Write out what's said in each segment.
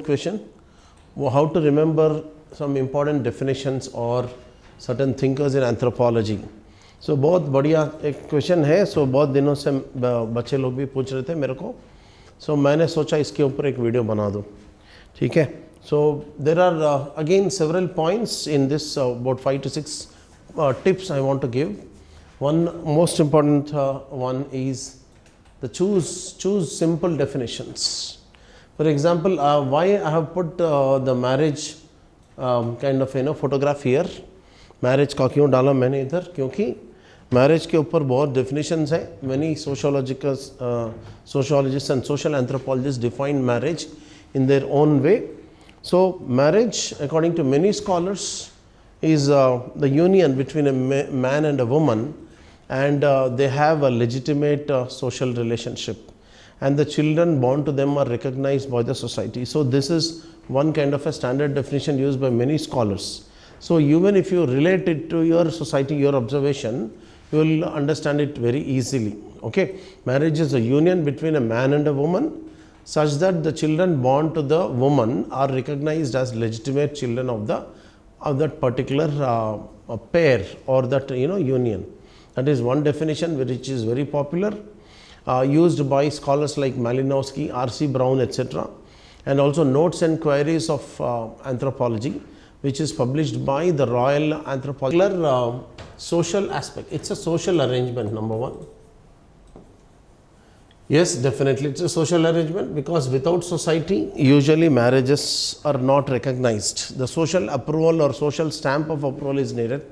Question, how to remember some important definitions or certain thinkers in anthropology. So बहुत बढ़िया एक question है. सो बहुत दिनों से बच्चे लोग भी पूछ रहे थे मेरे को. सो मैंने सोचा इसके ऊपर एक वीडियो बना दूँ. ठीक है. So there are again several points in this, about 5 to 6 tips I want to give. One most important one is the choose simple definitions. For example, why I have put the marriage kind of photograph here. Marriage का क्यों डाला मैंने इधर, क्योंकि marriage के ऊपर बहुत definitions है. Many sociologists and social anthropologists define marriage in their own way. So marriage, according to many scholars, is the union between a man and a woman, and they have a legitimate social relationship, and the children born to them are recognized by the society. So this is one kind of a standard definition used by many scholars. So even if you relate it to your society, your observation, you will understand it very easily. Okay, marriage is a union between a man and a woman, such that the children born to the woman are recognized as legitimate children of that particular pair or that union. That is one definition which is very popular, used by scholars like Malinowski, R.C. Brown, etc., and also Notes and Queries of Anthropology, which is published by the Royal Anthropology. Social aspect, it's a social arrangement, number one. Yes, definitely it's a social arrangement, because without society, usually marriages are not recognized. The social approval or social stamp of approval is needed.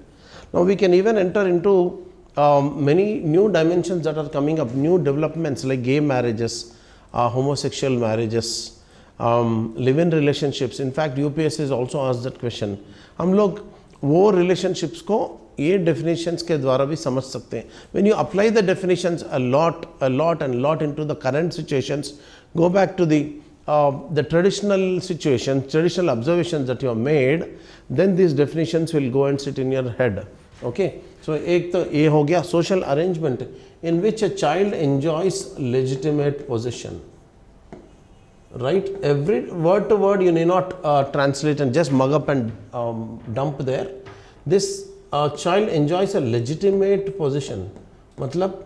Now we can even enter into many new dimensions that are coming up, new developments like gay marriages, homosexual marriages, live-in relationships. In fact, UPSC has also asked that question. हम लोग वो relationships को ये definitions के द्वारा भी समझ सकते हैं. When you apply the definitions a lot into the current situations, go back to the traditional situations, traditional observations that you have made, then these definitions will go and sit in your head. Okay, so एक तो ये हो गया social arrangement in which a child enjoys legitimate possession. Right, every word to word you need not translate and just mug up and dump there. This child enjoys a legitimate possession. Matlab,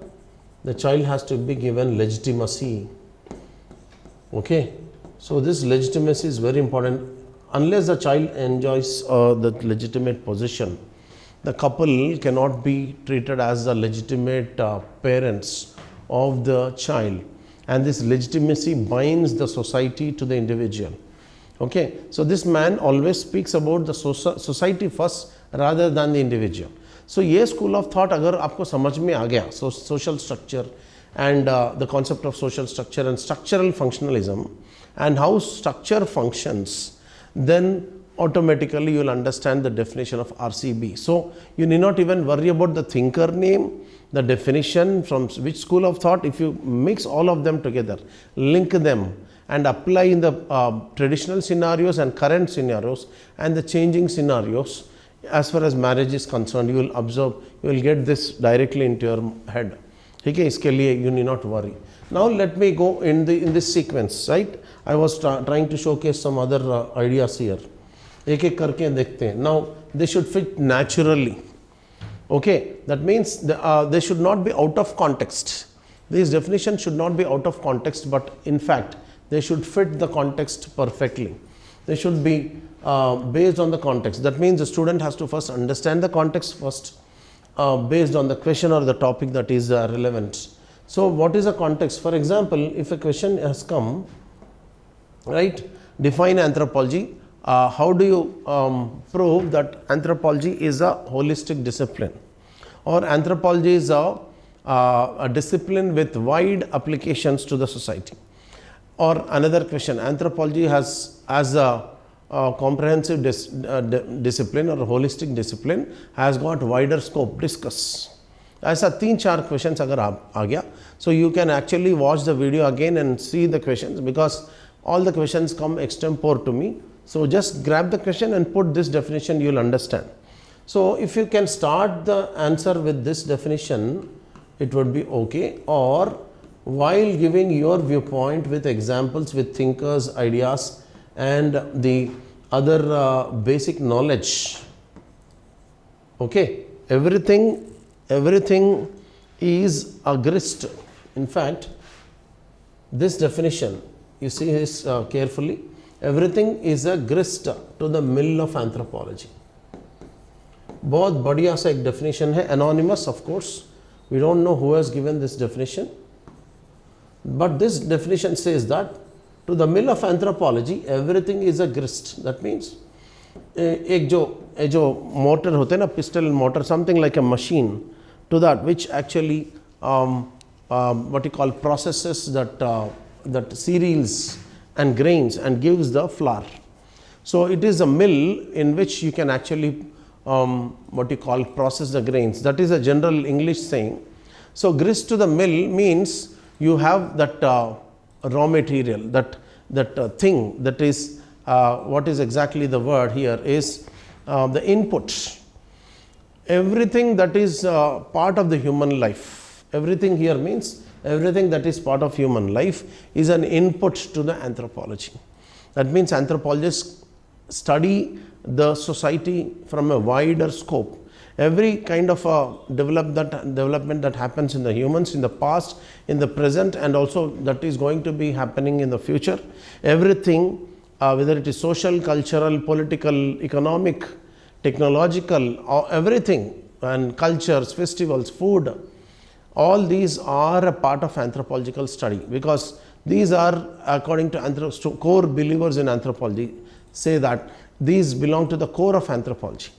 the child has to be given legitimacy. Okay, so this legitimacy is very important. Unless the child enjoys the legitimate possession, the couple cannot be treated as the legitimate parents of the child. And this legitimacy binds the society to the individual. Okay, so this man always speaks about the society first rather than the individual. So ये school of thought अगर आपको समझ में आ गया, so social structure and the concept of social structure and structural functionalism and how structure functions, then automatically you will understand the definition of RCB. So you need not even worry about the thinker name, the definition from which school of thought. If you mix all of them together, link them and apply in the traditional scenarios and current scenarios and the changing scenarios, as far as marriage is concerned, you will observe, you will get this directly into your head. Okay, इसके लिए you need not worry. Now let me go in this sequence, right? I was trying to showcase some other ideas here. एक एक करके देखते हैं. Now they should fit naturally. Okay, that means they should not be out of context. These definitions should not be out of context, but in fact they should fit the context perfectly. They should be based on the context. That means the student has to first understand the context first, based on the question or the topic that is relevant. So what is the context? For example, if a question has come, right, define anthropology. How do you prove that anthropology is a holistic discipline, or anthropology is a discipline with wide applications to the society? Or another question, anthropology has as a comprehensive discipline or holistic discipline has got wider scope, discuss. ऐसा 3-4 questions अगर आ गया, so you can actually watch the video again and see the questions, because all the questions come extempore to me. So just grab the question and put this definition, you will understand. So if you can start the answer with this definition, it would be okay. Or while giving your viewpoint with examples, with thinkers, ideas, and the other basic knowledge. Okay, everything is a grist. In fact, this definition, you see this carefully, everything is a grist to the mill of anthropology. बहुत बढ़िया सा एक definition है, anonymous of course, we don't know who has given this definition, but this definition says that to the mill of anthropology everything is a grist. That means एक जो motor होते हैं ना, piston motor, something like a machine, to that which actually what you call processes that cereals and grains and gives the flour. So it is a mill in which you can actually what you call process the grains. That is a general English saying. So grist to the mill means you have that raw material, that thing, that is what is exactly the word here is the input. Everything that is part of the human life, everything here means everything that is part of human life is an input to the anthropology. That means anthropologists study the society from a wider scope. Every kind of development that happens in the humans in the past, in the present, and also that is going to be happening in the future. Everything, whether it is social, cultural, political, economic, technological, or everything, and cultures, festivals, food, all these are a part of anthropological study, because these are, according to core believers in anthropology, say that these belong to the core of anthropology.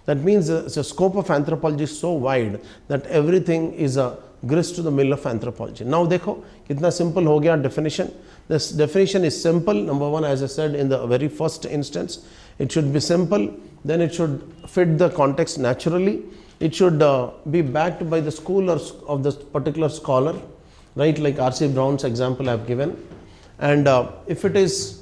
That means the scope of anthropology is so wide that everything is a grist to the mill of anthropology. Now देखो कितना simple हो गया definition. This definition is simple. Number one, as I said in the very first instance, it should be simple, then it should fit the context naturally, it should be backed by the school or of the particular scholar, right, like R.C. Brown's example I have given, and if it is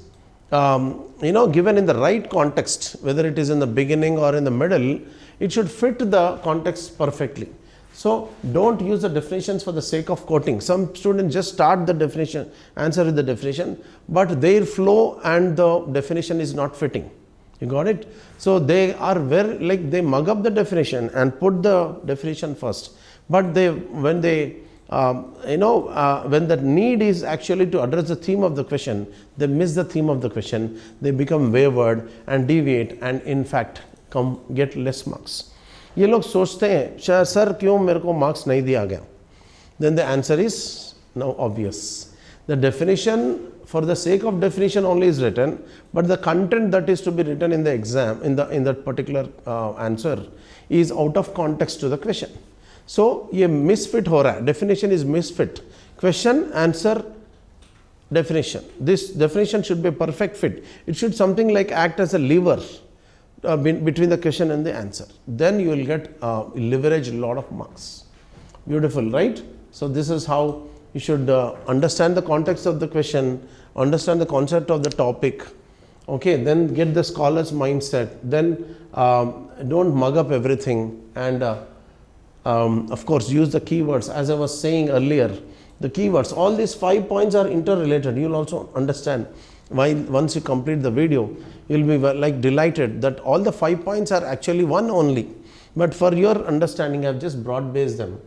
given in the right context, whether it is in the beginning or in the middle, it should fit the context perfectly. So don't use the definitions for the sake of quoting. Some students just start the definition, answer with the definition, but their flow and the definition is not fitting. You got it? So they are very, like, they mug up the definition and put the definition first, but when the need is actually to address the theme of the question, they miss the theme of the question, they become wayward and deviate, and in fact get less marks. ये लोग सोचते हैं शायद sir क्यों मेरे को marks नहीं दिया गया? Then the answer is now obvious. The definition, for the sake of definition only, is written, but the content that is to be written in the exam, in that particular answer, is out of context to the question. So ये misfit हो रहा है, definition is misfit, question, answer, definition. This definition should be a perfect fit. It should something like act as a lever between the question and the answer. Then you will get leverage a lot of marks. Beautiful, right? So this is how you should understand the context of the question, understand the concept of the topic, okay, then get the scholar's mindset, then don't mug up everything, and of course use the keywords. As I was saying earlier, the keywords, all these 5 points are interrelated. You will also understand why once you complete the video. You will be like delighted that all the 5 points are actually one only, but for your understanding I have just broad based them.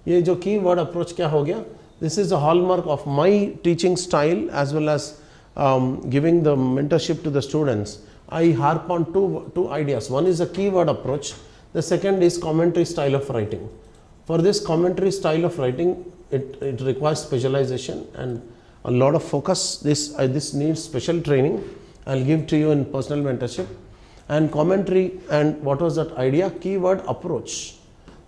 ये जो keyword approach क्या हो गया? This is a hallmark of my teaching style as well as giving the mentorship to the students. I harp on two ideas. One is a keyword approach. The second is commentary style of writing. For this commentary style of writing, it requires specialization and a lot of focus. This needs special training. I'll give to you in personal mentorship. And commentary, and what was that idea? Keyword approach.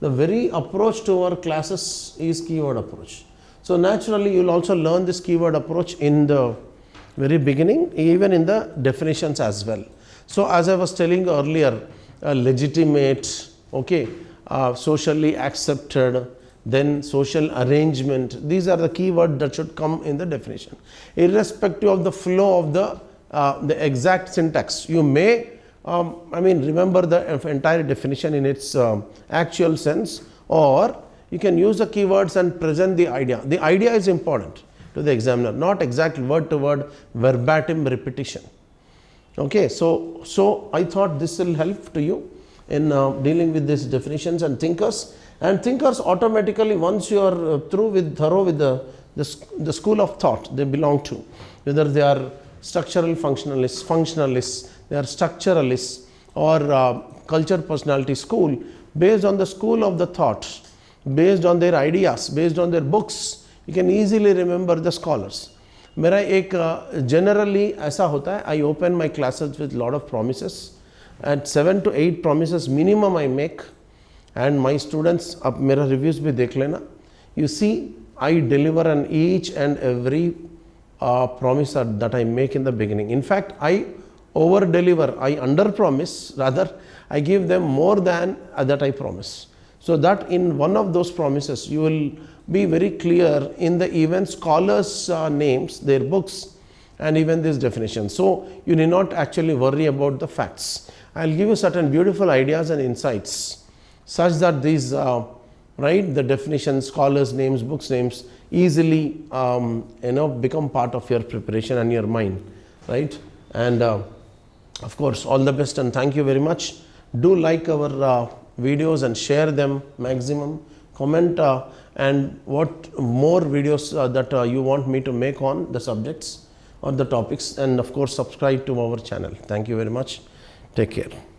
The very approach to our classes is keyword approach. So naturally, you will also learn this keyword approach in the very beginning, even in the definitions as well. So as I was telling earlier, legitimate, okay, socially accepted, then social arrangement. These are the keywords that should come in the definition, irrespective of the flow of the exact syntax. You may, remember the entire definition in its actual sense, or you can use the keywords and present the idea. The idea is important to the examiner, not exact word to word verbatim repetition. Okay, so I thought this will help to you in dealing with these definitions and thinkers. And thinkers automatically, once you are thorough with the school of thought they belong to, whether they are structural functionalists, they are structuralists, or culture personality school, based on the school of the thought, based on their ideas, based on their books, you can easily remember the scholars. मेरा एक generally ऐसा होता है, I open my classes with lot of promises, and 7 to 8 promises minimum I make, and my students, अब मेरा reviews भी देख लेना, you see I deliver on each and every promise that I make in the beginning. In fact, I over deliver, I under promise, rather I give them more than that I promise. So that in one of those promises you will be very clear in the even scholars names, their books, and even this definition. So you need not actually worry about the facts. I will give you certain beautiful ideas and insights such that these the definitions, scholars names, books names easily become part of your preparation and your mind, right? And of course, all the best and thank you very much. Do like our videos and share them maximum. Comment and what more videos that you want me to make on the subjects or the topics, and of course subscribe to our channel. Thank you very much. Take care.